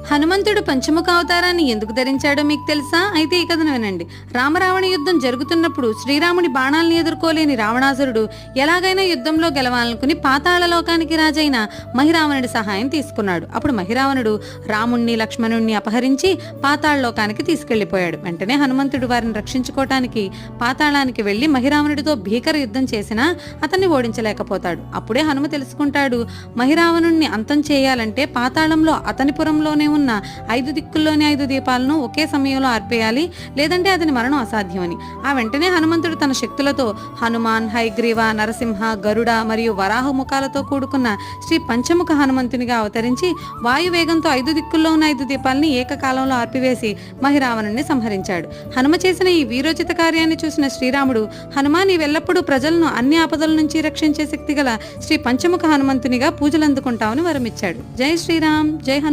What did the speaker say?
హనుమంతుడు పంచముఖ అవతారాన్ని ఎందుకు ధరించాడో మీకు తెలుసా? అయితే ఈ కథను వినండి. రామరావణ యుద్ధం జరుగుతున్నప్పుడు శ్రీరాముడి బాణాల్ని ఎదుర్కోలేని రావణాసురుడు ఎలాగైనా యుద్ధంలో గెలవాలనుకుని పాతాళ లోకానికి రాజైన మహిరావణుడి సహాయం తీసుకున్నాడు. అప్పుడు మహిరావణుడు రాముణ్ణి లక్ష్మణుణ్ణి అపహరించి పాతాళ లోకానికి తీసుకెళ్లిపోయాడు. వెంటనే హనుమంతుడు వారిని రక్షించుకోవటానికి పాతాళానికి వెళ్లి మహిరావణుడితో భీకర యుద్ధం చేసినా అతన్ని ఓడించలేకపోతాడు. అప్పుడే హనుమ తెలుసుకుంటాడు, మహిరావణుణ్ణి అంతం చేయాలంటే పాతాళంలో అతని పురంలోనే ఉన్న 5 దిక్కుల్లోని 5 దీపాలను ఒకే సమయంలో ఆర్పేయాలి, లేదంటే అతని మరణం అసాధ్యమని. ఆ వెంటనే హనుమంతుడు తన శక్తులతో హనుమాన్, హైగ్రీవ, నరసింహ, గరుడ మరియు వరాహ ముఖాలతో కూడుకున్న శ్రీ పంచముఖ హనుమంతునిగా అవతరించి వాయువేగంతో 5 దిక్కుల్లో ఉన్న 5 దీపాలని ఏకకాలంలో ఆర్పివేసి మహిరావణుణ్ణి సంహరించాడు. హనుమ చేసిన ఈ వీరోచిత కార్యాన్ని చూసిన శ్రీరాముడు, హనుమా నీవెల్లప్పుడూ ప్రజలను అన్ని ఆపదల నుంచి రక్షించే శక్తి గల శ్రీ పంచముఖ హనుమంతునిగా పూజలందుకుంటావని వరమిచ్చాడు. జై శ్రీరామ్, జై హనుమాన్.